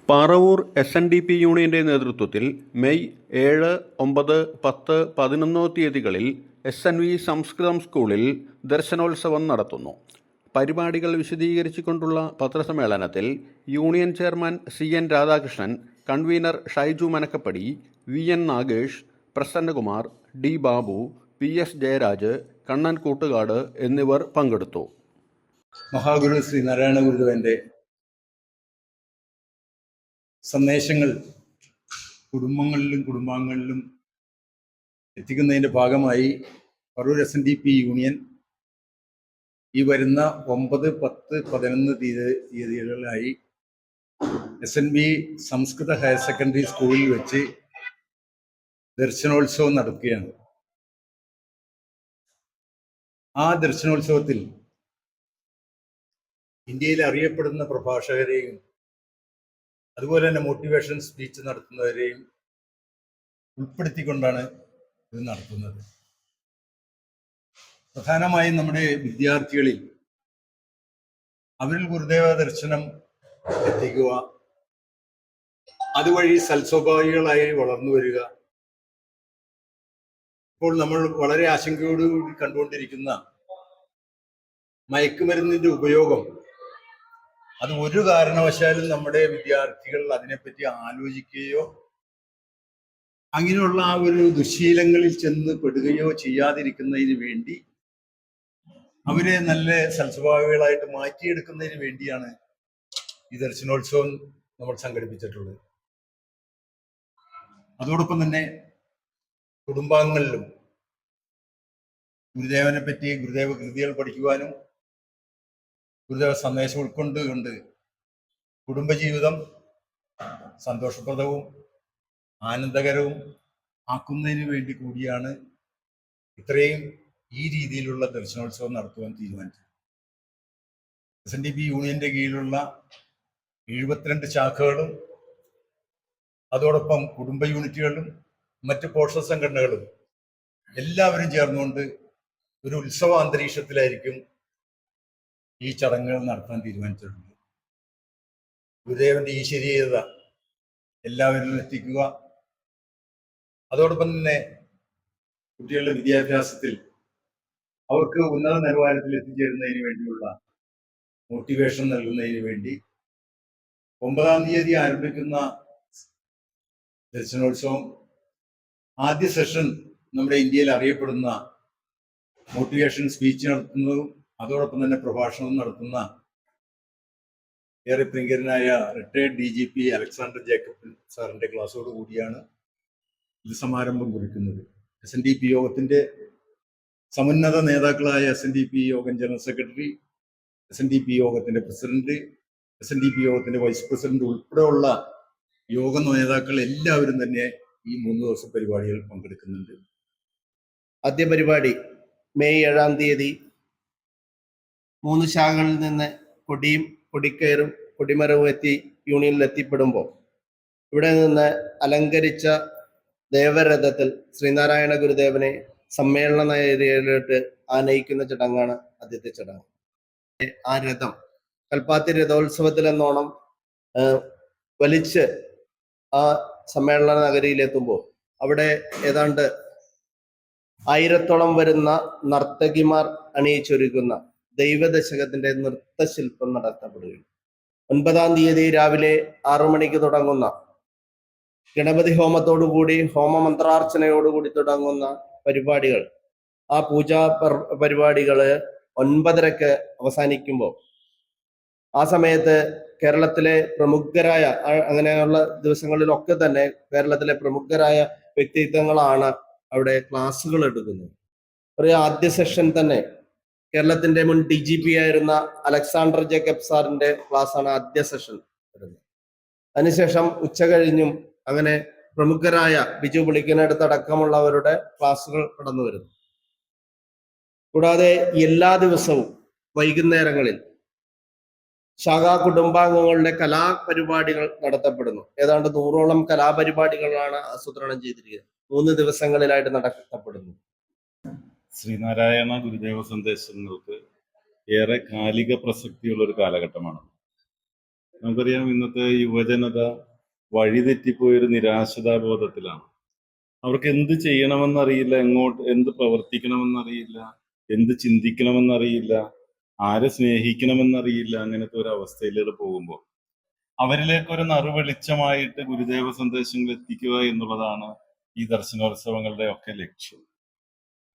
Paravur SNDP യൂണിയന്റെ നേതൃത്വത്തിൽ May 7, 9, 10, 11 തീയതികളിൽ SNV സംസ്കൃതം സ്കൂളിൽ ദർശനോത്സവം നടത്തുന്നു. പരിപാടികൾ വിശദീകരിച്ചുകൊണ്ടുള്ള പത്രസമ്മേളനത്തിൽ union chairman CN Radhakrishnan, convener Shaiju Manakkappady, VN Nagesh, Prasannakumar, D Babu, PS Jayaraj, Kannan Koottukad എന്നിവർ പങ്കെടുത്തു. മഹാഗുരു ശ്രീ നാരായണ ഗുരുദേവന്റെ സന്ദേശങ്ങൾ കുടുംബങ്ങളിലും കുടുംബാംഗങ്ങളിലും എത്തിക്കുന്നതിൻ്റെ ഭാഗമായി പറവൂർ SNDP യൂണിയൻ ഈ വരുന്ന 9, 10, 11 തീയതികളിലായി SNB സംസ്കൃത ഹയർ സെക്കൻഡറി സ്കൂളിൽ വെച്ച് ദർശനോത്സവം നടത്തുകയാണ്. ആ ദർശനോത്സവത്തിൽ ഇന്ത്യയിൽ അറിയപ്പെടുന്ന പ്രഭാഷകരെയും അതുപോലെ തന്നെ മോട്ടിവേഷൻ സ്പീച്ച് നടത്തുന്നവരെയും ഉൾപ്പെടുത്തിക്കൊണ്ടാണ് ഇത് നടത്തുന്നത്. പ്രധാനമായും നമ്മുടെ വിദ്യാർത്ഥികളിൽ അവരിൽ ഗുരുദേവ ദർശനം എത്തിക്കുക, അതുവഴി സൽസ്വഭാവികളായി വളർന്നു വരിക. ഇപ്പോൾ നമ്മൾ വളരെ ആശങ്കയോടുകൂടി കണ്ടുകൊണ്ടിരിക്കുന്ന മയക്കുമരുന്നിന്റെ ഉപയോഗം, അത് ഒരു കാരണവശാലും നമ്മുടെ വിദ്യാർത്ഥികൾ അതിനെപ്പറ്റി ആലോചിക്കുകയോ അങ്ങനെയുള്ള ആ ഒരു ദുശ്ശീലങ്ങളിൽ ചെന്ന് പെടുകയോ ചെയ്യാതിരിക്കുന്നതിന് വേണ്ടി അവരെ നല്ല സൽസ്വഭാവികളായിട്ട് മാറ്റിയെടുക്കുന്നതിന് വേണ്ടിയാണ് ഈ ദർശനോത്സവം നമ്മൾ സംഘടിപ്പിച്ചിട്ടുള്ളത്. അതോടൊപ്പം തന്നെ കുടുംബാംഗങ്ങളിലും ഗുരുദേവനെ പറ്റി ഗുരുദേവ കൃതികൾ പഠിക്കുവാനും ഗുരുദേവ സന്ദേശം ഉൾക്കൊണ്ടുകൊണ്ട് കുടുംബജീവിതം സന്തോഷപ്രദവും ആനന്ദകരവും ആക്കുന്നതിന് വേണ്ടി കൂടിയാണ് ഇത്രയും ഈ രീതിയിലുള്ള ദർശനോത്സവം നടത്തുവാൻ തീരുമാനിച്ചത്. SNDP യൂണിയന്റെ കീഴിലുള്ള 72 ശാഖകളും അതോടൊപ്പം കുടുംബ യൂണിറ്റുകളും മറ്റ് പോഷക സംഘടനകളും എല്ലാവരും ചേർന്നുകൊണ്ട് ഒരു ഉത്സവ അന്തരീക്ഷത്തിലായിരിക്കും ഈ ചടങ്ങുകൾ നടത്താൻ തീരുമാനിച്ചിട്ടുണ്ട്. ഗുരുദേവന്റെ ഈശ്വരീയത എല്ലാവരിലും എത്തിക്കുക, അതോടൊപ്പം തന്നെ കുട്ടികളുടെ വിദ്യാഭ്യാസത്തിൽ അവർക്ക് ഉന്നത നിലവാരത്തിൽ എത്തിച്ചേരുന്നതിന് വേണ്ടിയുള്ള മോട്ടിവേഷൻ നൽകുന്നതിന് വേണ്ടി 9-ാം തീയതി ആരംഭിക്കുന്ന ദർശനോത്സവം ആദ്യ സെഷൻ നമ്മുടെ ഇന്ത്യയിൽ അറിയപ്പെടുന്ന മോട്ടിവേഷൻ സ്പീച്ച് നടത്തുന്നതും അതോടൊപ്പം തന്നെ പ്രഭാഷണവും നടത്തുന്ന ഏറെ പ്രിയങ്കരനായ റിട്ടയർഡ് DGP അലക്സാണ്ടർ ജേക്കബ് സാറിന്റെ ക്ലാസ്സോട് കൂടിയാണ് ഇത് സമാരംഭം കുറിക്കുന്നത്. SNDP യോഗത്തിന്റെ സമുന്നത നേതാക്കളായ SNDP യോഗം ജനറൽ സെക്രട്ടറി, SNDP യോഗത്തിന്റെ പ്രസിഡന്റ്, SNDP യോഗത്തിന്റെ വൈസ് പ്രസിഡന്റ് ഉൾപ്പെടെയുള്ള യോഗ നേതാക്കൾ എല്ലാവരും തന്നെ ഈ 3 ദിവസ പരിപാടികൾ പങ്കെടുക്കുന്നുണ്ട്. ആദ്യ പരിപാടി മെയ് 7-ാം തീയതി 3 ശാഖകളിൽ നിന്ന് കൊടിക്കയറും കൊടിമരവും എത്തി യൂണിയനിൽ എത്തിപ്പെടുമ്പോൾ ഇവിടെ നിന്ന് അലങ്കരിച്ച ദേവരഥത്തിൽ ശ്രീനാരായണ ഗുരുദേവനെ സമ്മേളന നഗരിയിലോട്ട് ആനയിക്കുന്ന ചടങ്ങാണ് ആദ്യത്തെ ചടങ്ങ്. ആ രഥം കൽപ്പാത്തി രഥോത്സവത്തിലെന്നോണം വലിച്ച് ആ സമ്മേളന നഗരിയിലെത്തുമ്പോൾ അവിടെ ഏതാണ്ട് 1000-ഓളം വരുന്ന നർത്തകിമാർ അണിയിച്ചൊരുക്കുന്ന ദൈവദശകത്തിന്റെ നൃത്തശില്പം നടത്തപ്പെടുകയാണ്. 9-ാം തീയതി രാവിലെ 6 മണിക്ക് തുടങ്ങുന്ന ഗണപതി ഹോമത്തോടുകൂടി ഹോമമന്ത്രാർച്ചനയോടുകൂടി തുടങ്ങുന്ന പരിപാടികൾ, ആ പൂജാ പരിപാടികള് 9:30-ക്ക് അവസാനിക്കുമ്പോൾ ആ സമയത്ത് കേരളത്തിലെ പ്രമുഖരായ, അങ്ങനെയുള്ള ദിവസങ്ങളിലൊക്കെ തന്നെ കേരളത്തിലെ പ്രമുഖരായ വ്യക്തിത്വങ്ങളാണ് അവിടെ ക്ലാസ്സുകൾ എടുക്കുന്നത്. ഒരു ആദ്യ സെഷൻ തന്നെ കേരളത്തിന്റെ മുൻ DGP ആയിരുന്ന അലക്സാണ്ടർ ജേക്കബ് സാറിന്റെ ക്ലാസ്സാണ് ആദ്യ സെഷൻ വരുന്നത്. അതിനുശേഷം ഉച്ച കഴിഞ്ഞും അങ്ങനെ പ്രമുഖരായ ബിജു പുളിക്കനടുത്തടക്കമുള്ളവരുടെ ക്ലാസ്സുകൾ കടന്നു വരുന്നു. കൂടാതെ എല്ലാ ദിവസവും വൈകുന്നേരങ്ങളിൽ ശാഖാ കുടുംബാംഗങ്ങളുടെ കലാപരിപാടികൾ നടത്തപ്പെടുന്നു. ഏതാണ്ട് 100ഓളം കലാപരിപാടികളാണ് ആസൂത്രണം ചെയ്തിരിക്കുന്നത്. 3 ദിവസങ്ങളിലായിട്ട് നടത്തപ്പെടുന്നു. ശ്രീനാരായണ ഗുരുദേവ സന്ദേശങ്ങൾക്ക് ഏറെ കാലിക പ്രസക്തിയുള്ള ഒരു കാലഘട്ടമാണ്. നമുക്കറിയാം ഇന്നത്തെ യുവജനത വഴിതെറ്റിപ്പോയൊരു നിരാശതാബോധത്തിലാണ്. അവർക്ക് എന്ത് ചെയ്യണമെന്നറിയില്ല, എന്ത് പ്രവർത്തിക്കണമെന്നറിയില്ല, എന്ത് ചിന്തിക്കണമെന്നറിയില്ല, ആരെ സ്നേഹിക്കണമെന്നറിയില്ല. അങ്ങനത്തെ ഒരു അവസ്ഥയിലൂടെ പോകുമ്പോൾ അവരിലേക്ക് ഒരു നറുവെളിച്ചമായിട്ട് ഗുരുദേവ സന്ദേശങ്ങൾ എത്തിക്കുക എന്നുള്ളതാണ് ഈ ദർശനോത്സവങ്ങളുടെ ഒക്കെ ലക്ഷ്യം.